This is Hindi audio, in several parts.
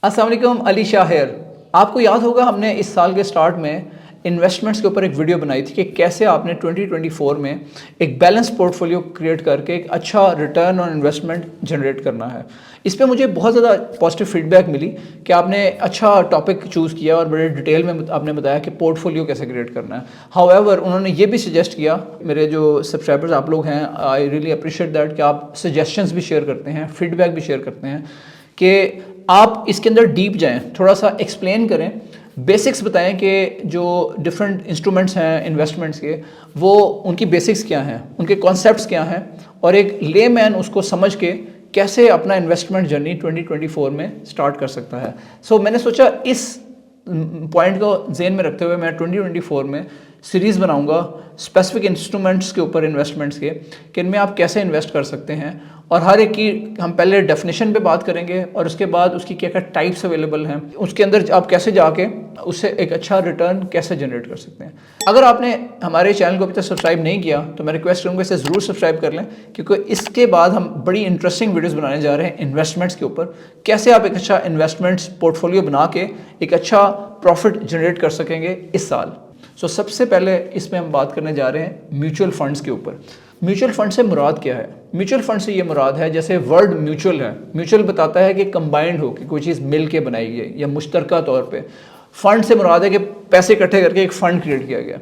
अस्सलाम वालेकुम, अली शाह हेयर। आपको याद होगा हमने इस साल के स्टार्ट में इन्वेस्टमेंट्स के ऊपर एक वीडियो बनाई थी कि कैसे आपने 2024 में एक बैलेंस पोर्टफोलियो क्रिएट करके एक अच्छा रिटर्न ऑन इन्वेस्टमेंट जनरेट करना है। इस पे मुझे बहुत ज़्यादा पॉजिटिव फीडबैक मिली कि आपने अच्छा टॉपिक चूज़ किया और बड़े डिटेल में आपने बताया कि पोर्टफोलियो कैसे क्रिएट करना है। हाउएवर उन्होंने ये भी सजेस्ट किया, मेरे जो सब्सक्राइबर्स आप लोग हैं, आई रियली अप्रिशिएट दैट कि आप सजेशंस भी शेयर करते हैं, फीडबैक भी शेयर करते हैं कि आप इसके अंदर डीप जाएं, थोड़ा सा एक्सप्लेन करें, बेसिक्स बताएं कि जो डिफरेंट इंस्ट्रूमेंट्स हैं इन्वेस्टमेंट्स के, वो उनकी बेसिक्स क्या हैं, उनके कॉन्सेप्ट्स क्या हैं, और एक लेमैन उसको समझ के कैसे अपना इन्वेस्टमेंट जर्नी 2024 में स्टार्ट कर सकता है। सो मैंने सोचा इस पॉइंट को जेन में रखते हुए मैं 2024 में सीरीज़ बनाऊंगा स्पेसिफिक इंस्ट्रूमेंट्स के ऊपर, इन्वेस्टमेंट्स के, कि इनमें आप कैसे इन्वेस्ट कर सकते हैं, और हर एक की हम पहले डेफिनेशन पे बात करेंगे और उसके बाद उसकी क्या क्या टाइप्स अवेलेबल हैं, उसके अंदर आप कैसे जाके उससे एक अच्छा रिटर्न कैसे जनरेट कर सकते हैं। अगर आपने हमारे चैनल को अभी तक सब्सक्राइब नहीं किया तो मैं रिक्वेस्ट करूँगा इसे ज़रूर सब्सक्राइब कर लें, क्योंकि इसके बाद हम बड़ी इंटरेस्टिंग वीडियोस बनाने जा रहे हैं इन्वेस्टमेंट्स के ऊपर, कैसे आप एक अच्छा इन्वेस्टमेंट्स पोर्टफोलियो बना के एक अच्छा प्रॉफिट जनरेट कर सकेंगे इस साल। सो सबसे पहले इसमें हम बात करने जा रहे हैं म्यूचुअल फंड्स के ऊपर। म्यूचुअल फंड से मुराद क्या है? म्यूचुअल फंड से ये मुराद है, जैसे वर्ड म्यूचुअल है, म्यूचुअल बताता है कि कंबाइंड हो, कि कोई चीज़ मिल के बनाई गई या मुश्तरका तौर पे। फंड से मुराद है कि पैसे इकट्ठे करके एक फ़ंड क्रिएट किया गया।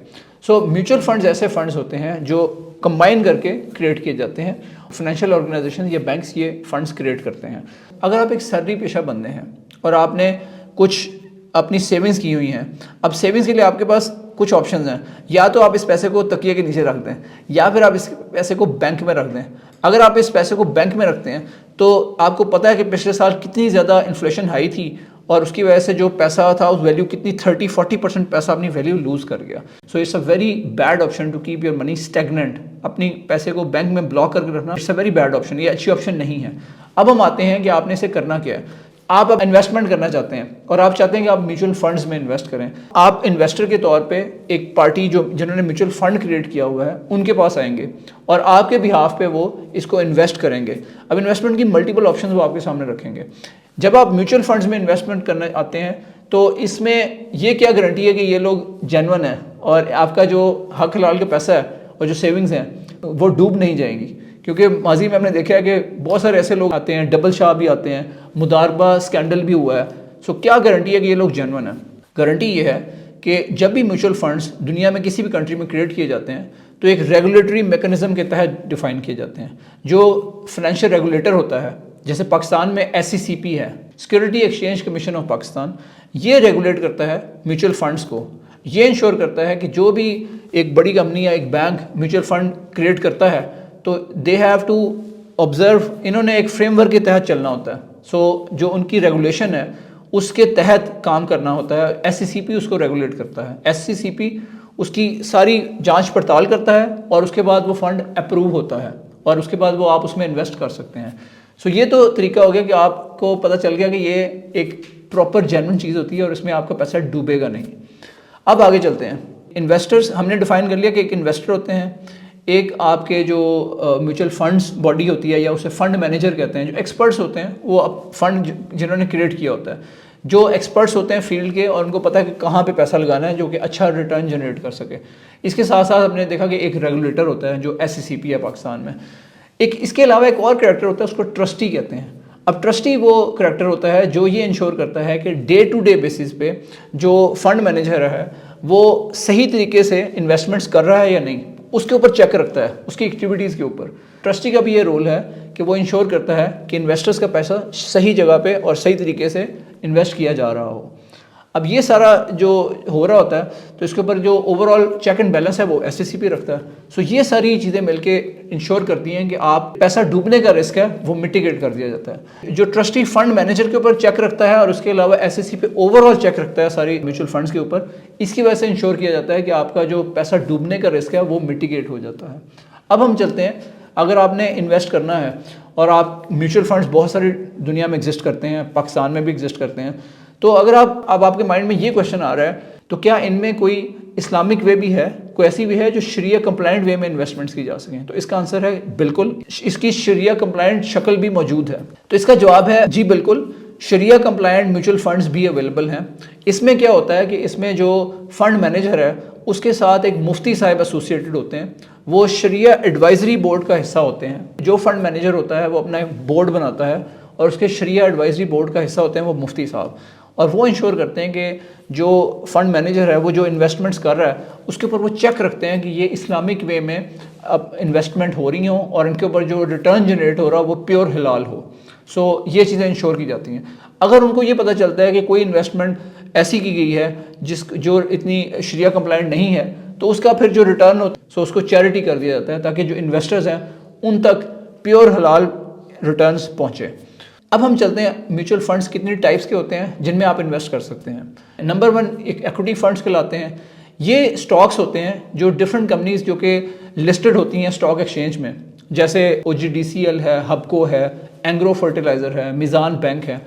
सो म्यूचुअल फंड्स ऐसे फंड्स होते हैं जो कंबाइन करके क्रिएट किए जाते हैं। फाइनेंशियल ऑर्गेनाइजेशन या बैंक्स ये फंड्स क्रिएट करते हैं। अगर आप एक सैलरी पेशा बंदे हैं और आपने कुछ अपनी सेविंग्स की हुई हैं, अब सेविंग्स के लिए आपके पास कुछ ऑप्शंस हैं, या तो आप इस पैसे को तकिए के नीचे रख दें, या फिर आप इस पैसे को बैंक में रख दें। अगर आप इस पैसे को बैंक में रखते हैं तो आपको पता है कि पिछले साल कितनी ज़्यादा इन्फ्लेशन हाई थी और उसकी वजह से जो पैसा था उस वैल्यू कितनी 30-40% पैसा अपनी वैल्यू लूज़ कर गया। So it's a very bad option to keep your money stagnant. अपनी पैसे को बैंक में ब्लॉक करके रखना it's a very bad option, ये अच्छी ऑप्शन नहीं है। अब हम आते हैं कि आपने इसे करना क्या है। आप अब इन्वेस्टमेंट करना चाहते हैं और आप चाहते हैं कि आप म्यूचुअल फंड्स में इन्वेस्ट करें। आप इन्वेस्टर के तौर पे एक पार्टी जिन्होंने म्यूचुअल फंड क्रिएट किया हुआ है उनके पास आएंगे और आपके बिहाफ पे वो इसको इन्वेस्ट करेंगे। अब इन्वेस्टमेंट की मल्टीपल ऑप्शंस वो आपके सामने रखेंगे। जब आप म्यूचुअल फंड्स में इन्वेस्टमेंट करने आते हैं तो इसमें ये क्या गारंटी है कि ये लोग जेन्युइन है और आपका जो हक हलाल का पैसा है और जो सेविंग्स हैं वो डूब नहीं जाएंगी? क्योंकि माजी में हमने देखा है कि बहुत सारे ऐसे लोग आते हैं, डबल शाह भी आते हैं, मुदारबा स्कैंडल भी हुआ है। सो क्या गारंटी है कि ये लोग जेन्युइन है? गारंटी ये है कि जब भी म्यूचुअल फंड्स दुनिया में किसी भी कंट्री में क्रिएट किए जाते हैं तो एक रेगुलेटरी मैकेनिज्म के तहत डिफाइन किए जाते हैं। जो फाइनेंशियल रेगुलेटर होता है, जैसे पाकिस्तान में SECP है, security exchange commission of Pakistan, ये रेगुलेट करता है म्यूचुअल फंड्स को। ये इंश्योर करता है कि जो भी एक बड़ी कंपनी या एक बैंक म्यूचुअल फंड क्रिएट करता है तो दे हैव टू ऑब्जर्व, इन्होंने एक फ्रेमवर्क के तहत चलना होता है। सो जो उनकी रेगुलेशन है उसके तहत काम करना होता है। SECP उसको रेगुलेट करता है। SECP उसकी सारी जांच पड़ताल करता है और उसके बाद वो फंड अप्रूव होता है और उसके बाद वो आप उसमें इन्वेस्ट कर सकते हैं। सो ये तो तरीका हो गया कि आपको पता चल गया कि ये एक प्रॉपर जेन्युइन चीज़ होती है और इसमें आपका पैसा डूबेगा नहीं। अब आगे चलते हैं। इन्वेस्टर्स हमने डिफाइन कर लिया कि एक इन्वेस्टर होते हैं, एक आपके जो म्यूचुअल फंड्स बॉडी होती है या उसे फंड मैनेजर कहते हैं, जो एक्सपर्ट्स होते हैं वो फंड जिन्होंने क्रिएट किया होता है, जो एक्सपर्ट्स होते हैं फील्ड के और उनको पता है कि कहाँ पे पैसा लगाना है जो कि अच्छा रिटर्न जनरेट कर सके। इसके साथ साथ हमने देखा कि एक रेगुलेटर होता है जो SECP है पाकिस्तान में। एक इसके अलावा एक और करैक्टर होता है, उसको ट्रस्टी कहते हैं। अब ट्रस्टी वो करैक्टर होता है जो ये इंश्योर करता है कि डे टू डे बेसिस पे जो फंड मैनेजर है वो सही तरीके से इन्वेस्टमेंट्स कर रहा है या नहीं, उसके ऊपर चेक रखता है, उसकी एक्टिविटीज़ के ऊपर। ट्रस्टी का भी ये रोल है कि वो इंश्योर करता है कि इन्वेस्टर्स का पैसा सही जगह पे और सही तरीके से इन्वेस्ट किया जा रहा हो। अब ये सारा जो हो रहा होता है तो इसके ऊपर जो ओवरऑल चेक एंड बैलेंस है वो SECP रखता है। सो ये सारी चीज़ें मिलके इंश्योर करती हैं कि आप पैसा डूबने का रिस्क है वो मिटिगेट कर दिया जाता है। जो ट्रस्टी फंड मैनेजर के ऊपर चेक रखता है और उसके अलावा SECP ओवरऑल चेक रखता है सारी म्यूचुअल फंड्स के ऊपर, इसकी वजह से इंश्योर किया जाता है कि आपका जो पैसा डूबने का रिस्क है वो मिटिगेट हो जाता है। अब हम चलते हैं, अगर आपने इन्वेस्ट करना है और आप म्यूचुअल फंड्स बहुत सारी दुनिया में एग्जिस्ट करते हैं, पाकिस्तान में भी एग्जिस्ट करते हैं, तो अगर आपके माइंड में ये क्वेश्चन आ रहा है तो क्या इनमें कोई इस्लामिक वे भी है, कोई ऐसी भी है जो शरिया कंप्लाइंट वे में इन्वेस्टमेंट्स की जा सकें? तो इसका आंसर है बिल्कुल, इसकी शरिया कंप्लाइंट शक्ल भी मौजूद है। तो इसका जवाब है जी बिल्कुल। शरिया कंप्लायंट म्यूचुअल फंड्स भी अवेलेबल हैं। इसमें क्या होता है कि इसमें जो फंड मैनेजर है उसके साथ एक मुफ्ती साहब एसोसिएटेड होते हैं, वो शरिया एडवाइजरी बोर्ड का हिस्सा होते हैं। जो फंड मैनेजर होता है वो अपना एक बोर्ड बनाता है और उसके शरिया एडवाइजरी बोर्ड का हिस्सा होते हैं वो मुफ्ती साहब, और वो इंश्योर करते हैं कि जो फंड मैनेजर है वो जो इन्वेस्टमेंट्स कर रहा है उसके ऊपर वो चेक रखते हैं कि ये इस्लामिक वे में अब इन्वेस्टमेंट हो रही हों और इनके ऊपर जो रिटर्न जनरेट हो रहा हो वो प्योर हिलाल हो। सो ये चीज़ें इंश्योर की जाती हैं। अगर उनको ये पता चलता है कि कोई इन्वेस्टमेंट ऐसी की गई है जो इतनी शरिया कंप्लायंट नहीं है तो उसका फिर जो रिटर्न होता है उसको चैरिटी कर दिया जाता है ताकि जो इन्वेस्टर्स हैं उन तक प्योर हलाल रिटर्न्स पहुँचे। अब हम चलते हैं म्यूचुअल फंड्स कितनी टाइप्स के होते हैं जिनमें आप इन्वेस्ट कर सकते हैं। नंबर 1 एक एक्विटी फंड्स कहलाते हैं। ये स्टॉक्स होते हैं जो डिफरेंट कंपनीज जो कि लिस्टेड होती हैं स्टॉक एक्सचेंज में, जैसे OGDCL है, हबको है, एंग्रो फर्टिलाइज़र है, मिज़ान बैंक है।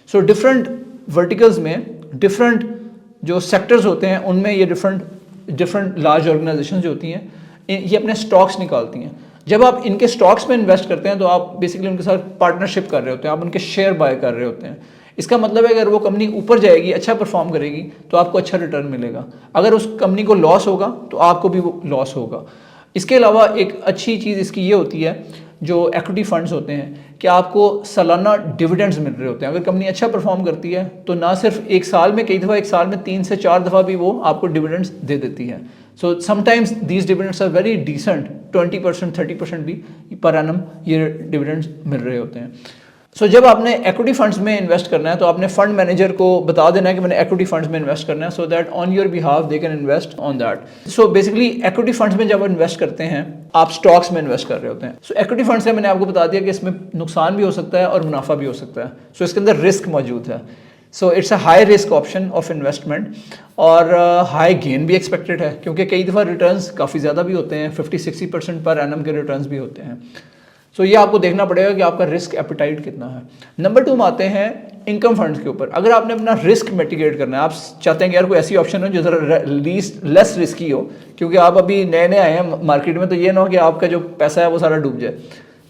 सो डिफरेंट वर्टिकल्स में डिफरेंट जो सेक्टर्स होते हैं उनमें ये डिफरेंट लार्ज ऑर्गेनाइजेशन जो होती हैं ये अपने स्टॉक्स निकालती हैं। जब आप इनके स्टॉक्स में इन्वेस्ट करते हैं तो आप बेसिकली उनके साथ पार्टनरशिप कर रहे होते हैं, आप उनके शेयर बाय कर रहे होते हैं। इसका मतलब है अगर वो कंपनी ऊपर जाएगी, अच्छा परफॉर्म करेगी तो आपको अच्छा रिटर्न मिलेगा, अगर उस कंपनी को लॉस होगा तो आपको भी वो लॉस होगा। इसके अलावा एक अच्छी चीज़ इसकी ये होती है जो एक्विटी फंड्स होते हैं कि आपको सालाना डिविडेंड्स मिल रहे होते हैं। अगर कंपनी अच्छा परफॉर्म करती है तो ना सिर्फ एक साल में, कई दफ़ा एक साल में 3 से 4 दफ़ा भी वो आपको डिविडेंड्स दे देती है। So sometimes these dividends are very decent, 20% 30% भी पर एनम ये डिविडेंड्स मिल रहे होते हैं। सो जब आपने एक्विटी फंड्स में इन्वेस्ट करना है तो आपने फंड मैनेजर को बता देना है कि मैंने एक्विटी फंड्स में इन्वेस्ट करना है, so that on your behalf they can invest on that. So basically equity funds में जब आप इन्वेस्ट करते हैं आप स्टॉक्स में इन्वेस्ट कर रहे होते हैं। सो एक्विटी फंड्स का मैंने आपको बता दिया कि इसमें नुकसान भी हो सकता है और मुनाफा भी हो सकता है। सो इसके अंदर रिस्क मौजूद है। सो it's a high risk option of investment और हाई गेन भी एक्सपेक्टेड है क्योंकि कई दफ़ा रिटर्न्स काफ़ी ज़्यादा भी होते हैं, 50-60% पर एनम के रिटर्न्स भी होते हैं। सो ये आपको देखना पड़ेगा कि आपका रिस्क एपेटाइट कितना है। नंबर 2 में आते हैं इनकम फंड्स के ऊपर। अगर आपने अपना रिस्क मिटिगेट करना है, आप चाहते हैं कि यार कोई ऐसी ऑप्शन हो जो ज़रा लेस रिस्की हो, क्योंकि आप अभी नए नए आए हैं मार्केट में, तो ये ना हो कि आपका जो पैसा है वो सारा डूब जाए,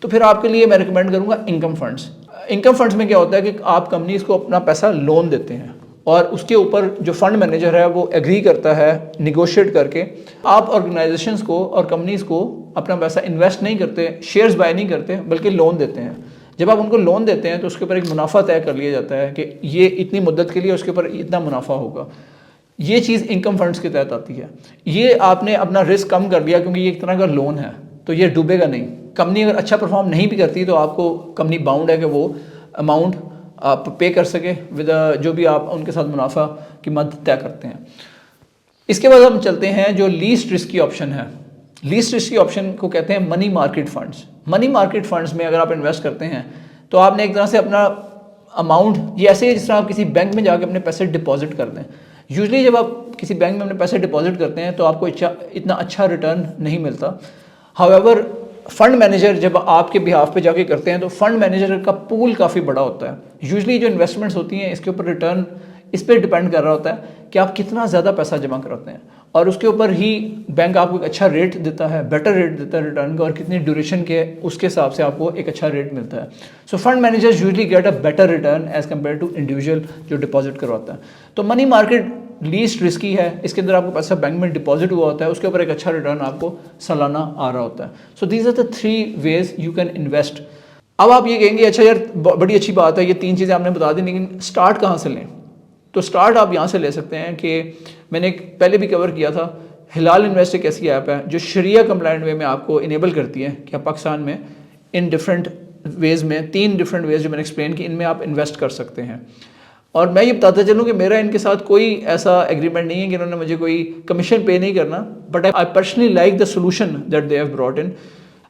तो फिर आपके लिए मैं रिकमेंड करूँगा इनकम फंड्स। इनकम फंड्स में क्या होता है कि आप कंपनीज को अपना पैसा लोन देते हैं और उसके ऊपर जो फंड मैनेजर है वो एग्री करता है निगोशिएट करके। आप ऑर्गेनाइजेशंस को और कंपनीज को अपना पैसा इन्वेस्ट नहीं करते, शेयर्स बाय नहीं करते, बल्कि लोन देते हैं। जब आप उनको लोन देते हैं तो उसके ऊपर एक मुनाफा तय कर लिया जाता है कि ये इतनी मुद्दत के लिए उसके ऊपर इतना मुनाफा होगा। ये चीज़ इनकम फंड्स के तहत आती है। ये आपने अपना रिस्क कम कर दिया क्योंकि ये एक तरह का लोन है तो ये डूबेगा नहीं। कंपनी अगर अच्छा परफॉर्म नहीं भी करती तो आपको कंपनी बाउंड है कि वो अमाउंट आप पे कर सके विद जो भी आप उनके साथ मुनाफा की मद तय करते हैं। इसके बाद हम चलते हैं जो लीस्ट रिस्की ऑप्शन है। लीस्ट रिस्की ऑप्शन को कहते हैं money market funds. Money market funds में अगर आप इन्वेस्ट करते हैं तो आपने एक तरह से अपना अमाउंट, ये ऐसे है जिस तरह आप किसी बैंक में जाकर अपने पैसे डिपॉजिट कर दें। यूजुअली जब आप किसी बैंक में अपने पैसे डिपॉजिट करते हैं तो आपको इतना अच्छा रिटर्न नहीं मिलता। हाउएवर फंड मैनेजर जब आपके बिहाफ पे जाके करते हैं तो फंड मैनेजर का पूल काफ़ी बड़ा होता है। यूजुअली जो इन्वेस्टमेंट्स होती हैं इसके ऊपर रिटर्न इस पर डिपेंड कर रहा होता है कि आप कितना ज़्यादा पैसा जमा कराते हैं और उसके ऊपर ही बैंक आपको एक अच्छा रेट देता है, बेटर रेट देता है रिटर्न का, और कितनी ड्यूरेशन के उसके हिसाब से आपको एक अच्छा रेट मिलता है। So fund managers usually get a better return as compare to individual जो डिपॉजिट करवाता है। तो मनी मार्केट लीस्ट रिस्की है, इसके अंदर आपको पैसा बैंक में डिपॉजिट हुआ होता है, उसके ऊपर एक अच्छा रिटर्न आपको सालाना आ रहा होता है। So these are the 3 ways you can invest. अब आप ये कहेंगे अच्छा यार बड़ी अच्छी बात है, ये 3 चीज़ें आपने बता दी, लेकिन स्टार्ट कहाँ से लें? तो स्टार्ट आप यहाँ से ले सकते हैं कि मैंने पहले भी कवर किया था, हिलाल इन्वेस्ट एक ऐसी ऐप है जो शरिया कंप्लायंट वे में आपको इनेबल करती है कि आप पाकिस्तान में इन डिफरेंट वेज़ में 3 डिफरेंट वेज़ जो मैंने एक्सप्लेन की इनमें आप इन्वेस्ट कर सकते हैं। और मैं ये बताता चलूँ कि मेरा इनके साथ कोई ऐसा एग्रीमेंट नहीं है कि इन्होंने मुझे कोई कमीशन पे नहीं करना, but I personally like the solution that they have brought in.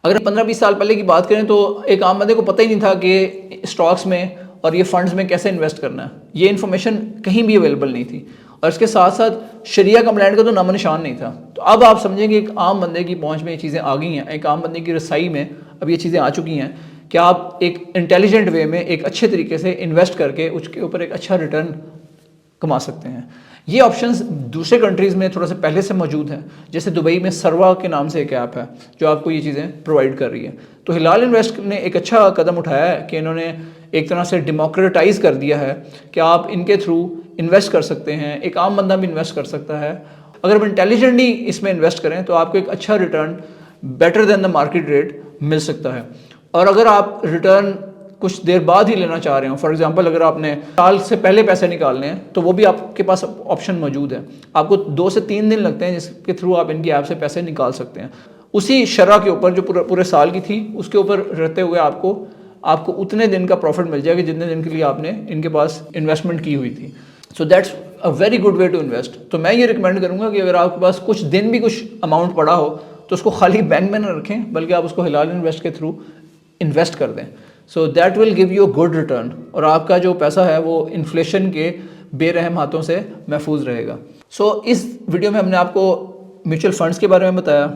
अगर 15-20 साल पहले की बात करें तो एक आम बंदे को पता ही नहीं था कि स्टॉक्स में और ये फंड्स में कैसे इन्वेस्ट करना है, ये इन्फॉर्मेशन कहीं भी अवेलेबल नहीं थी, और इसके साथ साथ शरिया कंप्लायंट का तो नामो निशान नहीं था। तो अब आप समझेंगे एक आम बंदे की पहुंच में ये चीज़ें आ गई हैं, एक आम बंदे की रसाई में अब ये चीज़ें आ चुकी हैं कि आप एक इंटेलिजेंट वे में एक अच्छे तरीके से इन्वेस्ट करके उसके ऊपर एक अच्छा रिटर्न कमा सकते हैं। ये ऑप्शंस दूसरे कंट्रीज़ में थोड़ा सा पहले से मौजूद हैं, जैसे दुबई में सरवा के नाम से एक ऐप है जो आपको ये चीज़ें प्रोवाइड कर रही है। तो हिलाल इन्वेस्ट ने एक अच्छा कदम उठाया है कि इन्होंने एक तरह से डेमोक्रेटाइज कर दिया है कि आप इनके थ्रू इन्वेस्ट कर सकते हैं, एक आम बंदा भी इन्वेस्ट कर सकता है। अगर आप इंटेलिजेंटली इसमें इन्वेस्ट करें तो आपको एक अच्छा return better than the market rate मिल सकता है। और अगर आप रिटर्न कुछ देर बाद ही लेना चाह रहे हो, फॉर एग्जांपल अगर आपने साल से पहले पैसे निकालने हैं तो वो भी आपके पास ऑप्शन मौजूद है। आपको 2 से 3 दिन लगते हैं जिसके थ्रू आप इनकी ऐप से पैसे निकाल सकते हैं। उसी शरह के ऊपर जो पूरे साल की थी उसके ऊपर रहते हुए आपको उतने दिन का प्रॉफिट मिल जाएगा जितने दिन के लिए आपने इनके पास इन्वेस्टमेंट की हुई थी। So that's a very good way to invest. तो मैं ये रिकमेंड करूँगा कि अगर आपके पास कुछ दिन भी कुछ अमाउंट पड़ा हो तो उसको खाली बैंक में ना रखें, बल्कि आप उसको हिलाल इन्वेस्ट के थ्रू इन्वेस्ट कर दें। So that will give you a good return, और आपका जो पैसा है वो इन्फ्लेशन के बेरहम हाथों से महफूज रहेगा। सो इस वीडियो में हमने आपको म्यूचुअल फंड्स के बारे में बताया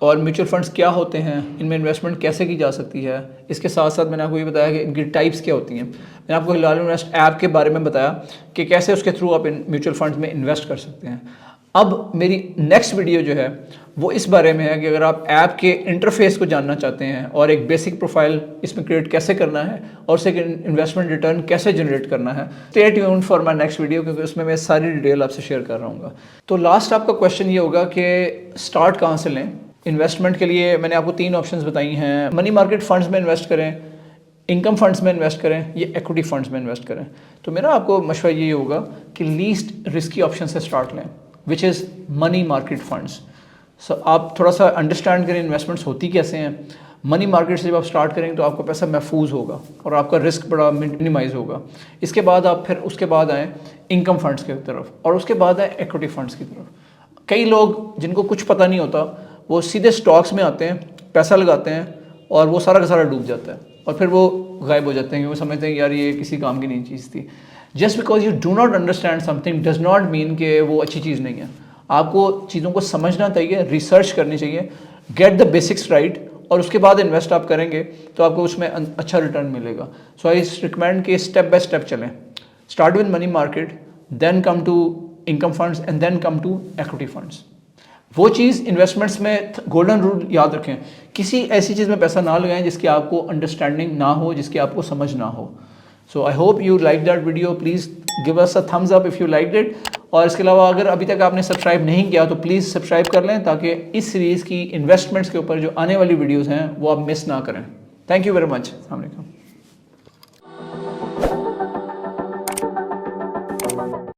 और म्यूचुअल फंड्स क्या होते हैं, इनमें इन्वेस्टमेंट कैसे की जा सकती है। इसके साथ साथ मैंने आपको ये बताया कि इनकी टाइप्स क्या होती हैं। मैंने आपको हिलाल इन्वेस्ट ऐप के बारे में बताया कि कैसे उसके थ्रू आप इन म्यूचुअल फंड्स में इन्वेस्ट कर सकते हैं। अब मेरी नेक्स्ट वीडियो जो है वो इस बारे में है कि अगर आप ऐप के इंटरफेस को जानना चाहते हैं और एक बेसिक प्रोफाइल इसमें क्रिएट कैसे करना है और उससे इन्वेस्टमेंट रिटर्न कैसे जनरेट करना है, stay tuned for my next video, क्योंकि उसमें मैं सारी डिटेल आपसे शेयर कर रहा हूँ। तो लास्ट आपका क्वेश्चन ये होगा कि स्टार्ट कहाँ से लें इन्वेस्टमेंट के लिए। मैंने आपको 3 ऑप्शंस बताई हैं, मनी मार्केट फंड्स में इन्वेस्ट करें, इनकम फंड्स में इन्वेस्ट करें, ये इक्विटी फंड्स में इन्वेस्ट करें। तो मेरा आपको मशवरा ये होगा कि लीस्ट रिस्की ऑप्शन से स्टार्ट लें, which is money market funds. So आप थोड़ा सा अंडरस्टैंड करें इन्वेस्टमेंट्स होती कैसे हैं। मनी मार्केट से जब आप स्टार्ट करेंगे तो आपका पैसा महफूज होगा और आपका रिस्क बड़ा मिनिमाइज होगा। इसके बाद आप फिर उसके बाद आएँ इनकम फंड्स की तरफ और उसके बाद आए इक्विटी फंड्स की तरफ। कई लोग जिनको कुछ पता नहीं होता वो सीधे स्टॉक्स में आते हैं, पैसा लगाते हैं और वो सारा का सारा डूब जाता है और फिर वो गायब हो जाते हैं। वो समझते हैं कि यार ये किसी काम की नहीं चीज़ थी। Just because you do not understand something does not mean कि वो अच्छी चीज़ नहीं है। आपको चीज़ों को समझना चाहिए, रिसर्च करनी चाहिए, गेट द बेसिक्स राइट, और उसके बाद इन्वेस्ट आप करेंगे तो आपको उसमें अच्छा रिटर्न मिलेगा। सो आई रिकमेंड कि स्टेप बाय स्टेप चलें। Start with money market, then come to income funds and then come to equity funds. वो चीज़ इन्वेस्टमेंट्स में गोल्डन रूल याद रखें, किसी ऐसी चीज़ में पैसा ना लगाएं जिसकी आपको अंडरस्टैंडिंग ना हो, जिसकी आपको समझ ना हो। So I hope you like that video. Please give us a thumbs up if you like it. और इसके अलावा अगर अभी तक आपने सब्सक्राइब नहीं किया तो प्लीज़ सब्सक्राइब कर लें ताकि इस सीरीज़ की इन्वेस्टमेंट्स के ऊपर जो आने वाली वीडियोज़ हैं वो आप मिस ना करें। Thank you very much. अस्सलाम वालेकुम।